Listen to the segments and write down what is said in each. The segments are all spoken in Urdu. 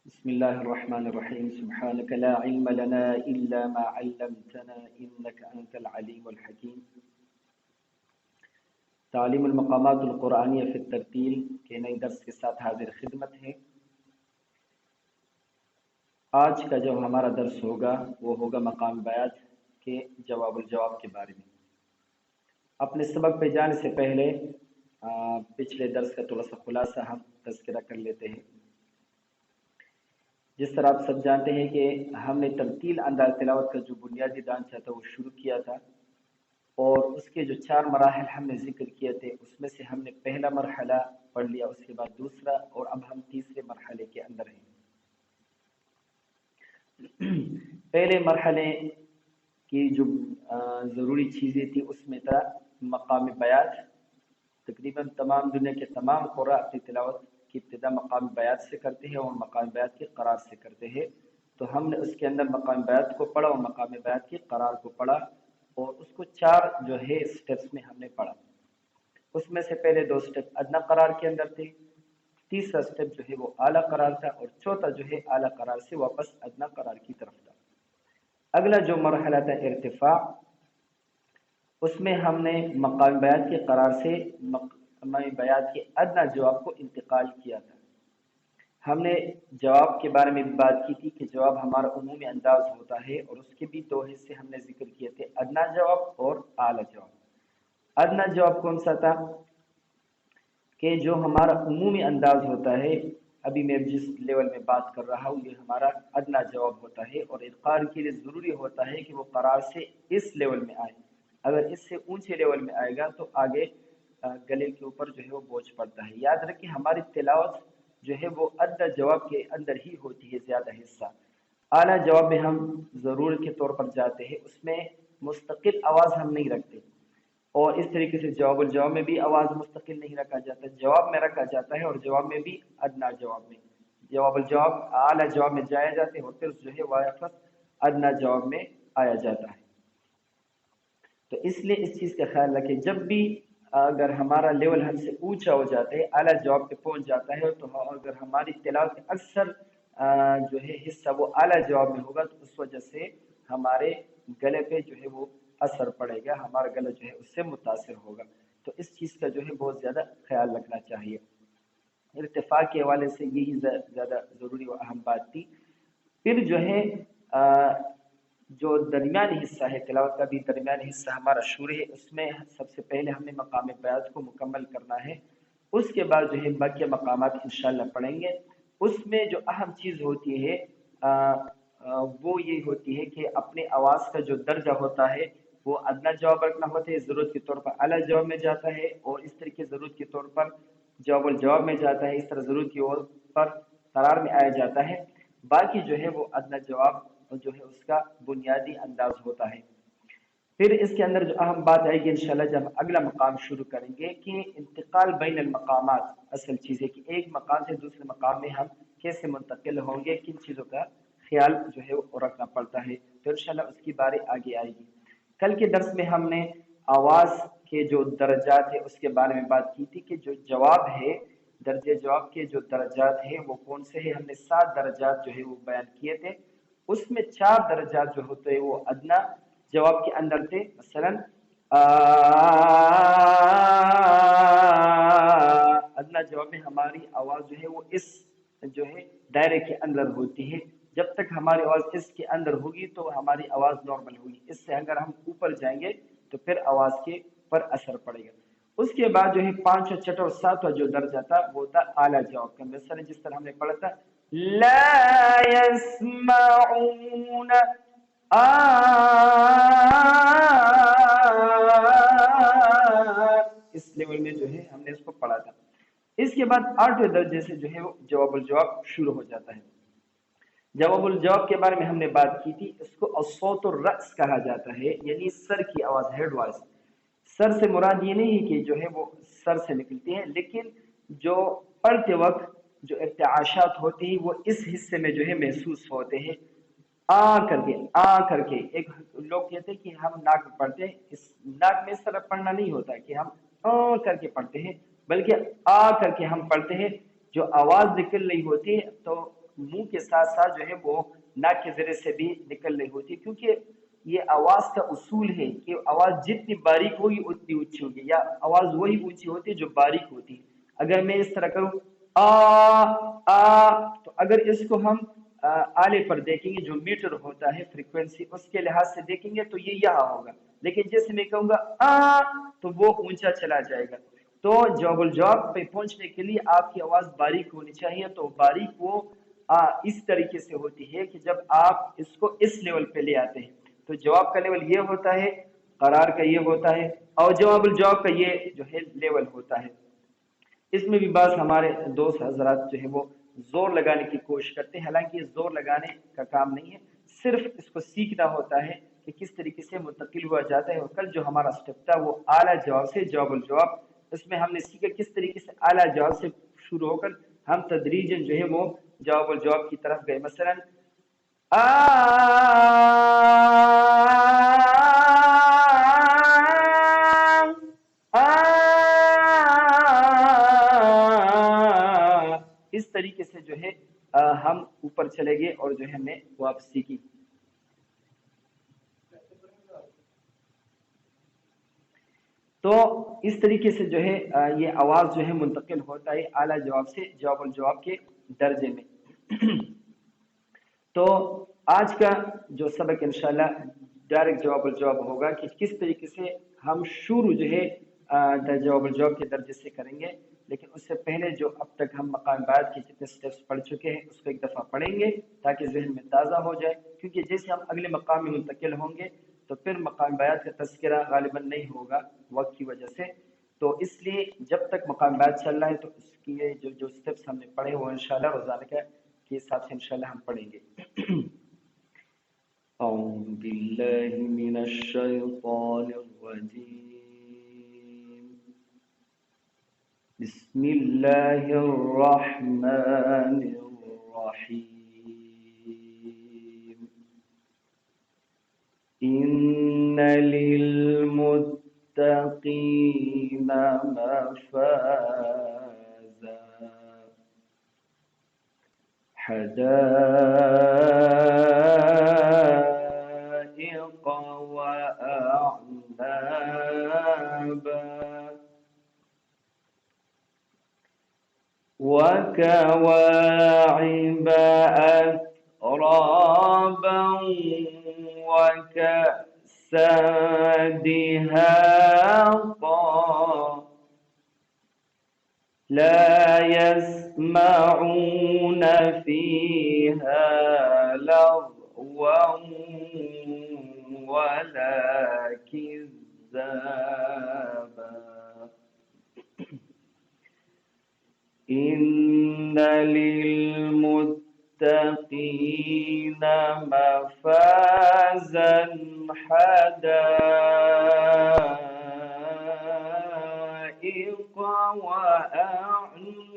بسم الله الرحمن الرحيم سبحانك لا علم لنا إلا ما علمتنا إنك أنت العليم الحكيم تعلیم المقامات القرآنیہ فی الترتیل کے نئے درس کے ساتھ حاضر خدمت ہے۔ آج کا جو ہمارا درس ہوگا وہ ہوگا مقام بیات کے جواب الجواب کے بارے میں۔ اپنے سبق پہ جانے سے پہلے پچھلے درس کا تھوڑا سا خلاصہ ہم تذکرہ کر لیتے ہیں۔ جس طرح آپ سب جانتے ہیں کہ ہم نے ترتیل انداز تلاوت کا جو بنیادی ڈھانچہ تھا وہ شروع کیا تھا، اور اس کے جو 4 مراحل ہم نے ذکر کیے تھے اس میں سے ہم نے پہلا مرحلہ پڑھ لیا، اس کے بعد دوسرا، اور اب ہم تیسرے مرحلے کے اندر ہیں۔ پہلے مرحلے کی جو ضروری چیزیں تھی اس میں تھا مقام بیات۔ تقریباً تمام دنیا کے تمام قراء اپنی تلاوت کی ابتدا مقام بیات سے کرتے ہیں اور مقام بیات کے قرار سے کرتے ہیں، تو ہم نے اس کے اندر مقام بیات کو پڑھا اور مقام بیات کے قرار کو پڑھا، اور اس کو 4 جو ہے سٹیپس میں ہم نے پڑھا۔ اس میں سے پہلے 2 سٹیپ ادنا قرار کے اندر تھے، تیسرا سٹیپ جو ہے وہ اعلیٰ قرار تھا، اور چوتھا جو ہے اعلیٰ قرار سے واپس ادنا قرار کی طرف تھا۔ اگلا جو مرحلہ تھا ارتفاع، اس میں ہم نے مقام بیات کے قرار سے مقام بیات کے ادنا جواب کو انتقال کیا تھا۔ ہم نے جواب کے بارے میں بھی بات کی تھی کہ جواب ہمارا عمومی انداز ہوتا ہے، اور اس کے بھی 2 حصے ہم نے ذکر کیے تھے، ادنا جواب اور اعلیٰ جواب۔ ادنا جواب کون سا تھا؟ کہ جو ہمارا عمومی انداز ہوتا ہے، ابھی میں جس لیول میں بات کر رہا ہوں یہ ہمارا ادنا جواب ہوتا ہے، اور ادقار کے لیے ضروری ہوتا ہے کہ وہ قرار سے اس لیول میں آئے۔ اگر اس سے اونچے لیول میں آئے گا تو آگے گلے کے اوپر جو ہے وہ بوجھ پڑتا ہے۔ یاد رکھیں ہماری تلاوت جو ہے وہ ادنا جواب کے اندر ہی ہوتی ہے زیادہ حصہ۔ اعلیٰ جواب میں ہم ضرورت کے طور پر جاتے ہیں، اس میں مستقل آواز ہم نہیں رکھتے، اور اس طریقے سے جواب الجواب میں بھی آواز مستقل نہیں رکھا جاتا، جواب میں رکھا جاتا ہے، اور جواب میں بھی ادنا جواب میں، جواب الجواب اعلیٰ جواب میں جایا جاتے ہیں اور پھر جو ہے واپس ادنا جواب میں آیا جاتا ہے۔ تو اس لیے اس چیز کا خیال رکھیں، جب بھی اگر ہمارا لیول ہم سے اونچا ہو جاتا ہے، اعلیٰ جواب پہ پہنچ جاتا ہے، تو اگر ہماری تلاوت کا اکثر جو ہے حصہ وہ اعلیٰ جواب میں ہوگا تو اس وجہ سے ہمارے گلے پہ جو ہے وہ اثر پڑے گا، ہمارا گلا جو ہے اس سے متاثر ہوگا۔ تو اس چیز کا جو ہے بہت زیادہ خیال رکھنا چاہیے۔ ارتفاع کے حوالے سے یہی زیادہ ضروری و اہم بات تھی۔ پھر جو ہے جو درمیانی حصہ ہے تلاوت کا، بھی درمیانی حصہ ہمارا شروع ہے، اس میں سب سے پہلے ہم نے مقام بیات کو مکمل کرنا ہے، اس کے بعد جو ہے باقی مقامات انشاءاللہ پڑھیں گے۔ اس میں جو اہم چیز ہوتی ہے وہ یہ ہوتی ہے کہ اپنے آواز کا جو درجہ ہوتا ہے وہ ادنا جواب رکھنا ہوتا ہے، ضرورت کے طور پر اعلیٰ جواب میں جاتا ہے، اور اس طریقے ضرورت کے طور پر جواب الجواب میں جاتا ہے، اس طرح ضرورت کی پر قرار میں آیا جاتا ہے۔ باقی جو ہے وہ ادنا جواب جو ہے اس کا بنیادی انداز ہوتا ہے۔ پھر اس کے اندر جو اہم بات آئے گی انشاءاللہ جب اگلا مقام شروع کریں گے کہ انتقال بین المقامات، اصل چیز ہے کہ ایک مقام سے دوسرے مقام میں ہم کیسے منتقل ہوں گے، کن چیزوں کا خیال جو ہے وہ رکھنا پڑتا ہے، تو انشاءاللہ اس کی باری آگے آئے گی۔ کل کے درس میں ہم نے آواز کے جو درجات ہے اس کے بارے میں بات کی تھی کہ جو جواب ہے، درجے جواب کے جو درجات ہیں وہ کون سے ہیں، ہم نے 7 درجات جو ہے وہ بیان کیے تھے۔ اس میں 4 درجات جو ہوتے ہیں وہ ادنا جواب کے اندر تھے، مثلا ادنا جواب میں ہماری آواز جو ہے وہ اس جو ہے دائرے کے اندر ہوتی ہے، جب تک ہماری آواز اس کے اندر ہوگی تو ہماری آواز نارمل ہوگی، اس سے اگر ہم اوپر جائیں گے تو پھر آواز کے پر اثر پڑے گا۔ اس کے بعد جو ہے 5 اور 6 اور 7 جو درجہ تھا وہ تھا اعلیٰ جواب کا، مثلا جس طرح ہم نے پڑھا تھا لا يسمعون اس لیول میں جو ہے ہم نے اس کو پڑھا تھا۔ اس کے بعد 8ویں درجے سے جو ہے وہ جواب الجواب شروع ہو جاتا ہے۔ جواب الجواب کے بارے میں ہم نے بات کی تھی، اس کو الصوت الرأس کہا جاتا ہے، یعنی سر کی آواز، ہیڈ وائس۔ سر سے مراد یہ نہیں کہ جو ہے وہ سر سے نکلتی ہے، لیکن جو پڑھتے وقت جو ارتعاشات ہوتی ہیں وہ اس حصے میں جو ہے محسوس ہوتے ہیں، کر کے ایک لوگ کہتے ہیں کہ ہم ناک میں پڑھتے ہیں، اس ناک میں اس طرح پڑھنا نہیں ہوتا کہ ہم کر کے پڑھتے ہیں، بلکہ کر کے ہم پڑھتے ہیں، جو آواز نکل رہی ہوتی ہے تو منہ کے ساتھ ساتھ جو ہے وہ ناک کے ذریعے سے بھی نکل رہی ہوتی ہے، کیونکہ یہ آواز کا اصول ہے کہ آواز جتنی باریک ہوگی اتنی اونچی ہوگی، یا آواز وہی اونچی ہوتی ہے جو باریک ہوتی ہے۔ اگر میں اس طرح کروں آ آ، تو اگر اس کو ہم آلے پر دیکھیں گے، جو میٹر ہوتا ہے فریکوینسی، اس کے لحاظ سے دیکھیں گے تو یہ یہاں ہوگا، لیکن جیسے میں کہوں گا آ تو وہ اونچا چلا جائے گا۔ تو جواب الجواب پہ پہنچنے کے لیے آپ کی آواز باریک ہونی چاہیے، تو باریک وہ اس طریقے سے ہوتی ہے کہ جب آپ اس کو اس لیول پہ لے آتے ہیں تو جواب کا لیول یہ ہوتا ہے، قرار کا یہ ہوتا ہے، اور جواب الجواب کا یہ جو ہے لیول ہوتا ہے۔ اس میں بھی بعض ہمارے دوست حضرات جو ہے وہ زور لگانے کی کوشش کرتے ہیں، حالانکہ یہ زور لگانے کا کام نہیں ہے، صرف اس کو سیکھنا ہوتا ہے کہ کس طریقے سے منتقل ہوا جاتا ہے۔ اور کل جو ہمارا اسٹیپ تھا وہ اعلیٰ جواب سے جواب الجواب، اس میں ہم نے سیکھا کس طریقے سے اعلیٰ جواب سے شروع ہو کر ہم تدریجاً جو ہے وہ جواب الجواب کی طرف گئے۔ مثلا اس طریقے سے جو ہے ہم اوپر چلے گئے اور جو ہے ہم نے واپسی کی۔ تو اس طریقے سے جو ہے یہ آواز جو ہے منتقل ہوتا ہے اعلیٰ جواب سے جواب الجواب کے درجے میں۔ تو آج کا جو سبق انشاءاللہ ڈائریکٹ جواب الجواب ہوگا کہ کس طریقے سے ہم شروع جو ہے جواب الجواب کے درجے سے کریں گے، لیکن اس سے پہلے جو اب تک ہم مقام بعد کے جتنے سٹیپس پڑھ چکے ہیں اس کو ایک دفعہ پڑھیں گے تاکہ ذہن میں تازہ ہو جائے، کیونکہ جیسے ہم اگلے مقام میں منتقل ہوں گے تو پھر مقام بیات کا تذکرہ غالباً نہیں ہوگا وقت کی وجہ سے، تو اس لیے جب تک مقام بیات چل رہا ہے تو اس کی جو سٹیپس ہم نے پڑھے وہ انشاءاللہ روزانہ کے حساب سے انشاءاللہ ہم پڑھیں گے۔ اعوذ باللہ من الشیطان الرجیم، بسم اللہ الرحمن الرحیم، ان للمتقین مفازا حدائق وأعنابا وكواعب أترابا وكأسا دهاقا لا يسمعون فيها لغوا ولا كذابا إن للمتقين مفازا حدائق وأعنابا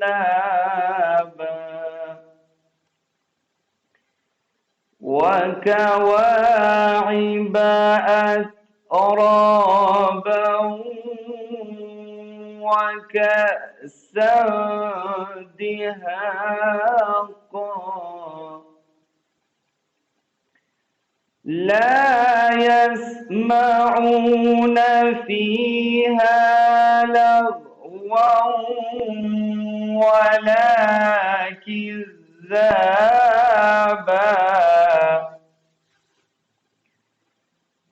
وكواعب أترابا وكأسا دهاقا لا يسمعون فيها لغوا ولا كذابا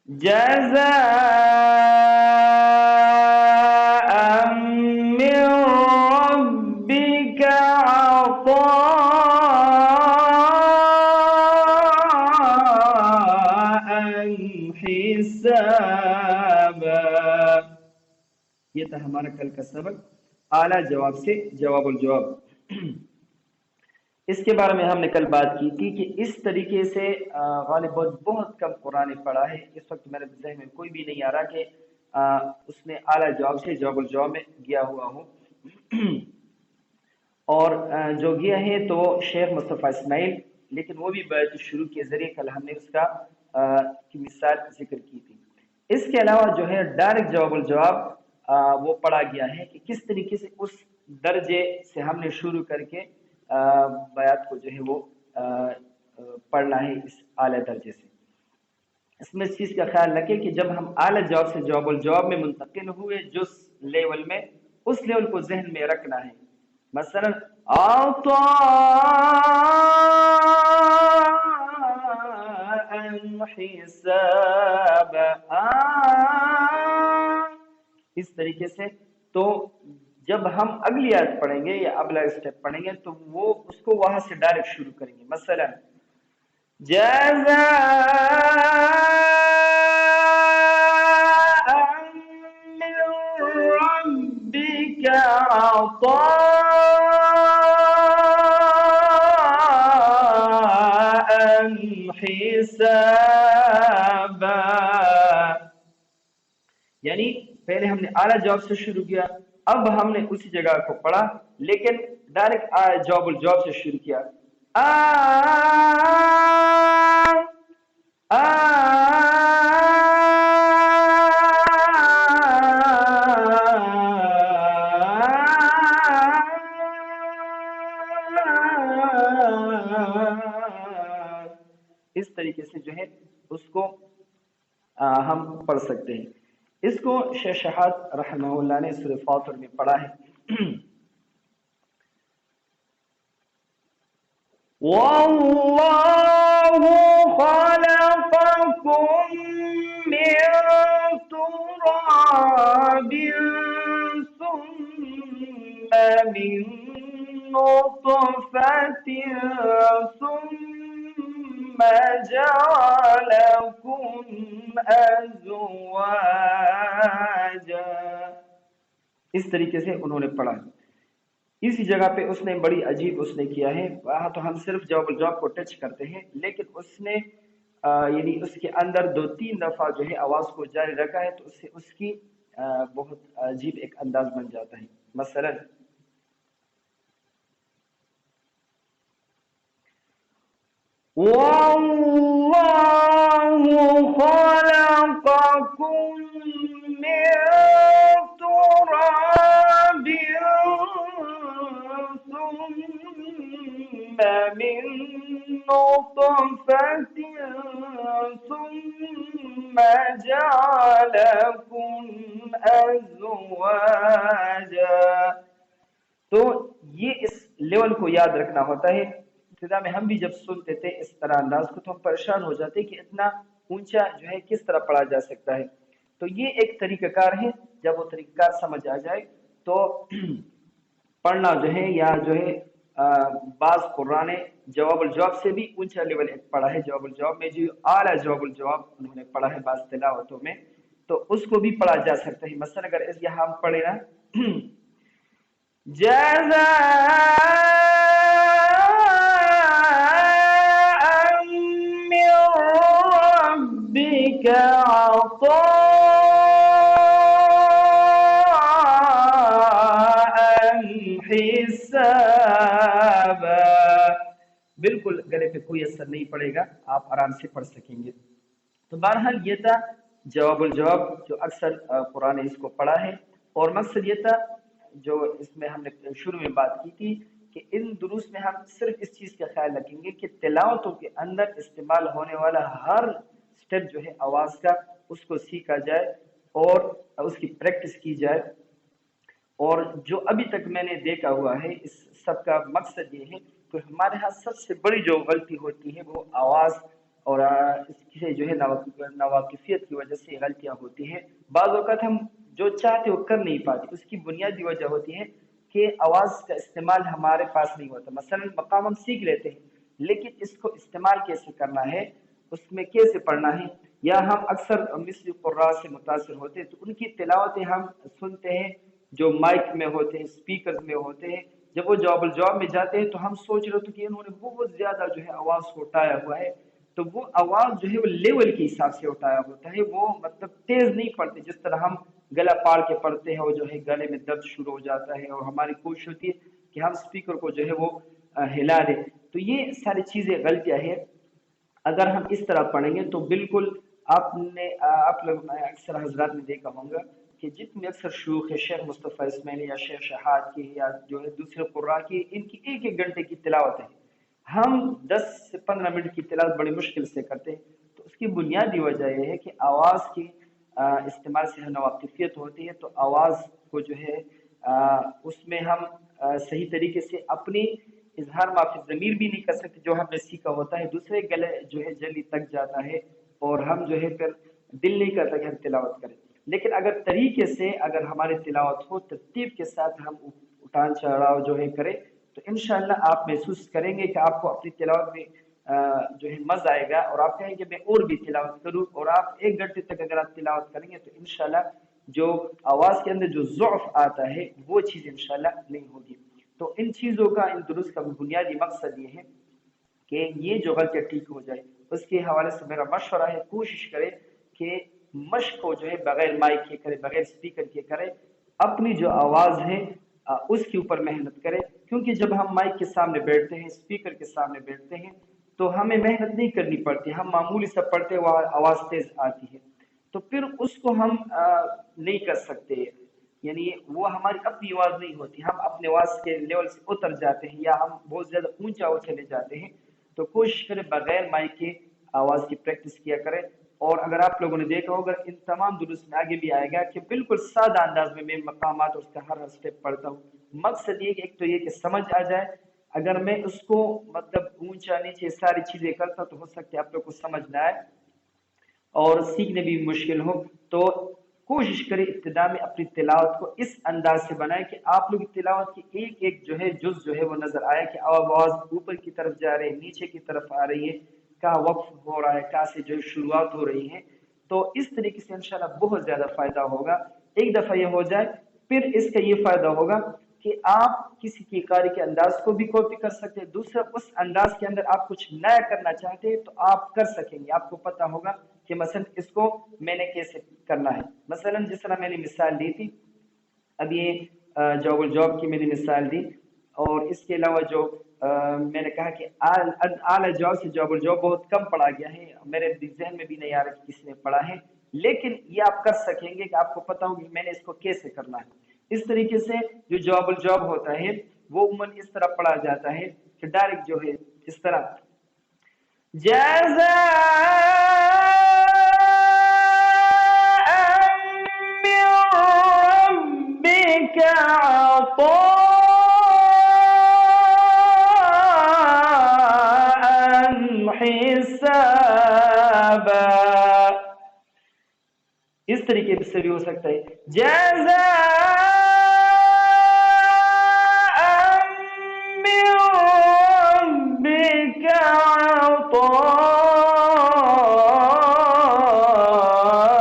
جزاء من ربك عطاء حسابا۔ یہ تھا ہمارا کل کا سبق اعلیٰ جواب سے جواب الجواب۔ اس کے بارے میں ہم نے کل بات کی تھی کہ اس طریقے سے غالب بہت کم قرآن پڑھا ہے، اس وقت میرے ذہن میں کوئی بھی نہیں آ رہا کہ اس نے اعلیٰ جواب سے جواب الجواب میں گیا ہوا ہوں، اور جو گیا ہے تو شیخ مصطفیٰ اسماعیل، لیکن وہ بھی بیت شروع کے ذریعے کل ہم نے اس کا کی مثال ذکر کی تھی۔ اس کے علاوہ جو ہے ڈائریکٹ جواب الجواب وہ پڑھا گیا ہے کہ کس طریقے سے اس درجے سے ہم نے شروع کر کے بیات کو جو ہے وہ پڑھنا ہے اس اعلیٰ درجے سے۔ اس میں اس چیز کا خیال رکھیں کہ جب ہم اعلیٰ جاب سے جواب الجواب میں منتقل ہوئے جس لیول میں، اس لیول کو ذہن میں رکھنا ہے۔ مثلا عطاء حساب، اس طریقے سے۔ تو جب ہم اگلی آیت پڑھیں گے یا اگلا اسٹیپ پڑھیں گے تو وہ اس کو وہاں سے ڈائریکٹ شروع کریں گے۔ مثلا جزاء من ربك عطاء حسابا، یعنی پہلے ہم نے اعلیٰ جواب سے شروع کیا، اب ہم نے اسی جگہ کو پڑھا لیکن ڈائریکٹ جواب الجواب سے شروع کیا۔ اس طریقے سے جو ہے اس کو ہم پڑھ سکتے ہیں۔ اس کو شیخ شہاد رحمہ اللہ نے سورہ فاطر میں پڑھا ہے۔ وَاللَّهُ خَلَقَكُم مِّن تُرَابٍ ثُمَّ مِن نُّطْفَةٍ ثُمَّ جَعَلَكُمْ أَزْوَاجًا، اس طریقے سے انہوں نے پڑھا۔ اسی جگہ پہ اس نے بڑی عجیب اس نے کیا ہے، وہاں تو ہم صرف جواب الجواب کو ٹچ کرتے ہیں لیکن اس نے یعنی اس کے اندر 2-3 دفعہ جو ہے آواز کو جاری رکھا ہے تو اس سے اس کی بہت عجیب ایک انداز بن جاتا ہے۔ مثلا وَاللَّهُ خَلَقَكُم مِّن تُرَابٍ ثُمَّ مِن نُّطْفَةٍ ثُمَّ جَعَلَكُمْ أَزْوَاجًا۔ تو یہ اس لیول کو یاد رکھنا ہوتا ہے۔ ابتدا میں ہم بھی جب سنتے تھے اس طرح انداز کو تو ہم پریشان ہو جاتے کہ اتنا اونچا جو ہے کس طرح پڑھا جا سکتا ہے۔ تو یہ ایک طریقہ کار ہے، جب وہ طریقہ کار سمجھ آ جائے تو پڑھنا جو ہے یا جو ہے بعض قرآن جواب الجواب سے بھی اونچا لیول ایک پڑھا ہے۔ جواب الجواب میں جو اعلیٰ جواب الجواب انہوں نے پڑھا ہے بعض تلاوتوں میں، تو اس کو بھی پڑھا جا سکتا ہے۔ مثلا اگر اس یہاں ہم پڑھے نا جزاء من ربك عطاء حسابا، بالکل گلے پہ کوئی اثر نہیں پڑے گا، آپ آرام سے پڑھ سکیں گے۔ تو بہرحال یہ تھا جواب الجواب جو اکثر قرآن نے اس کو پڑھا ہے، اور مقصد یہ تھا جو اس میں ہم نے شروع میں بات کی تھی کہ ان دروس میں ہم صرف اس چیز کا خیال رکھیں گے کہ تلاوتوں کے اندر استعمال ہونے والا ہر سٹیپ جو ہے آواز کا اس کو سیکھا جائے اور اس کی پریکٹس کی جائے۔ اور جو ابھی تک میں نے دیکھا ہوا ہے اس سب کا مقصد یہ ہے کہ ہمارے ہاں سب سے بڑی جو غلطی ہوتی ہے وہ آواز اور اس سے جو ہے ناواقفیت کی وجہ سے غلطیاں ہوتی ہیں۔ بعض اوقات ہم جو چاہتے وہ کر نہیں پاتے، اس کی بنیادی وجہ ہوتی ہے کہ آواز کا استعمال ہمارے پاس نہیں ہوتا۔ مثلا مقام ہم سیکھ لیتے ہیں لیکن اس کو استعمال کیسے کرنا ہے، اس میں کیسے پڑھنا ہے، یا ہم اکثر مصری قراء سے متاثر ہوتے ہیں تو ان کی تلاوتیں ہم سنتے ہیں جو مائک میں ہوتے ہیں، اسپیکر میں ہوتے ہیں، جب وہ جواب الجواب میں جاتے ہیں تو ہم سوچ رہے ہوتے کہ انہوں نے بہت زیادہ جو ہے آواز کو اٹھایا ہوا ہے، تو وہ آواز جو ہے وہ لیول کے حساب سے اٹھایا ہوتا ہے، وہ مطلب تیز نہیں پڑتے جس طرح ہم گلا پاڑ کے پڑھتے ہیں، وہ جو ہے گلے میں درد شروع ہو جاتا ہے اور ہماری کوشش ہوتی ہے کہ ہم اسپیکر کو جو ہے وہ ہلا دیں۔ تو یہ ساری چیزیں غلطیاں ہیں۔ اگر ہم اس طرح پڑھیں گے تو بالکل آپ لوگ اکثر حضرات نے دیکھا ہوں گا کہ جتنے اکثر شیوخ شیخ مصطفیٰ اسماعیلی یا شیخ شہاد کی یا جو ہے دوسرے قراء کی، ان کی 1-1 گھنٹے کی تلاوت ہے، ہم 10 سے 15 منٹ کی تلاوت بڑی مشکل سے کرتے ہیں. تو اس کی بنیادی وجہ یہ ہے کہ آواز کی استعمال سے ہم واقفیت ہوتی ہے. تو آواز کو جو ہے اس میں ہم صحیح طریقے سے اپنی اظہار معافی ضمیر بھی نہیں کر سکتے جو ہم نے سیکھا ہوتا ہے. دوسرے گلے جو ہے جلدی تک جاتا ہے اور ہم جو ہے پھر دل نہیں کرتا کہ ہم تلاوت کریں. لیکن اگر طریقے سے اگر ہماری تلاوت ہو ترتیب کے ساتھ ہم اٹھان چڑھاؤ جو ہے کریں تو انشاءاللہ آپ محسوس کریں گے کہ آپ کو اپنی تلاوت میں جو ہے مزہ آئے گا اور آپ کہیں گے میں اور بھی تلاوت کروں. اور آپ 1 گھنٹے تک اگر آپ تلاوت کریں گے تو انشاءاللہ جو آواز کے اندر جو ضعف آتا ہے وہ چیز انشاءاللہ نہیں ہوگی. تو ان چیزوں کا ان درست کا بنیادی مقصد یہ ہے کہ یہ جو غلطی ٹھیک ہو جائے. اس کے حوالے سے میرا مشورہ ہے کوشش کرے کہ مشق کو جو ہے بغیر مائک کے کرے بغیر سپیکر کے کرے. اپنی جو آواز ہے اس کے اوپر محنت کرے کیونکہ جب ہم مائک کے سامنے بیٹھتے ہیں سپیکر کے سامنے بیٹھتے ہیں تو ہمیں محنت نہیں کرنی پڑتی. ہم معمولی سا پڑھتے وہ آواز تیز آتی ہے تو پھر اس کو ہم نہیں کر سکتے. یعنی وہ ہماری اپنی آواز نہیں ہوتی. ہم اپنے آواز کے لیول سے اتر جاتے ہیں یا ہم بہت زیادہ اونچا ہو چلے جاتے ہیں. تو کوشش کریں بغیر مائک کے آواز کی پریکٹس کیا کریں. اور اگر آپ لوگوں نے دیکھا ہوگا ان تمام درست میں آگے بھی آئے گا کہ بالکل سادہ انداز میں مقامات اور اس کا ہر اسٹیپ پڑھتا ہوں. مقصد یہ کہ ایک تو یہ کہ سمجھ آ جائے. اگر میں اس کو مطلب اونچا نیچے ساری چیزیں کرتا تو ہو سکتا ہے آپ لوگ کو سمجھ نہ آئے اور سیکھنے بھی مشکل ہو. تو کوشش کریں ابتدا میں اپنی تلاوت کو اس انداز سے بنائیں کہ آپ لوگ تلاوت کی ایک ایک جو ہے جز جو ہے وہ نظر آئے کہ آواز اوپر کی طرف جا رہی ہے نیچے کی طرف آ رہی ہے کہاں وقف ہو رہا ہے کہاں سے جو شروعات ہو رہی ہے. تو اس طریقے سے انشاءاللہ بہت زیادہ فائدہ ہوگا. ایک دفعہ یہ ہو جائے پھر اس کا یہ فائدہ ہوگا کہ آپ کسی کی قاری کے انداز کو بھی کاپی کر سکتے ہیں. دوسرا اس انداز کے اندر آپ کچھ نیا کرنا چاہتے ہیں تو آپ کر سکیں گے. آپ کو پتہ ہوگا کہ مثلا اس کو میں نے کیسے کرنا ہے. مثلا جس طرح میں نے مثال دی تھی اب یہ جاب الجاب کی میں نے مثال دی اور اس کے علاوہ جو میں نے کہا کہ اعلی جاب سے جاب الجاب بہت کم پڑھا گیا ہے. میرے ذہن میں بھی نہیں آ رہا کہ کسی نے پڑھا ہے لیکن یہ آپ کر سکیں گے کہ آپ کو پتہ ہوگا کہ میں نے اس کو کیسے کرنا ہے. اس طریقے سے جو جاب الجاب ہوتا ہے وہ عموماً اس طرح پڑھا جاتا ہے کہ ڈائریکٹ جو ہے اس طرح جزاء من ربك عطاء حسابا. اس طریقے سے بھی ہو سکتا ہے جزاء من ربك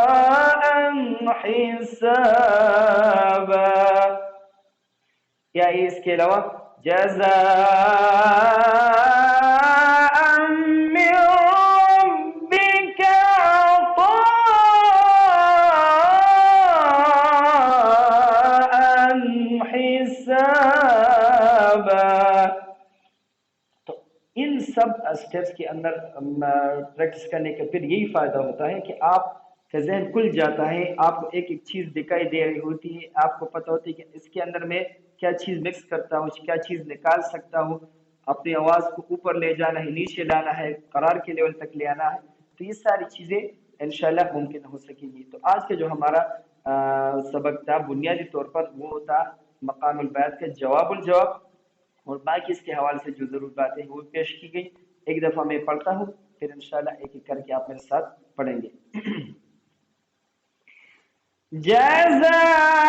عطاء حسابا. یا اس کے علاوہ جزاء من ربك عطاء حسابا. تو ان سب اسٹیپس کے اندر پریکٹس کرنے کا پھر یہی فائدہ ہوتا ہے کہ آپ کا ذہن کھل جاتا ہے. آپ کو ایک ایک چیز دکھائی دے رہی ہوتی ہے. آپ کو پتہ ہوتی ہے کہ اس کے اندر میں کیا چیز مکس کرتا ہوں کیا چیز نکال سکتا ہوں. اپنی آواز کو اوپر لے جانا ہے نیچے لانا ہے قرار کے لیول تک لے آنا ہے. تو یہ ساری چیزیں انشاءاللہ ممکن ہو سکیں گی. تو آج کا جو ہمارا سبق تھا بنیادی طور پر وہ تھا مقام البیات کا جواب الجواب اور باقی اس کے حوالے سے جو ضرور باتیں وہ پیش کی گئی. ایک دفعہ میں پڑھتا ہوں پھر انشاءاللہ ایک ایک کر کے آپ میرے ساتھ پڑھیں گے. جزاء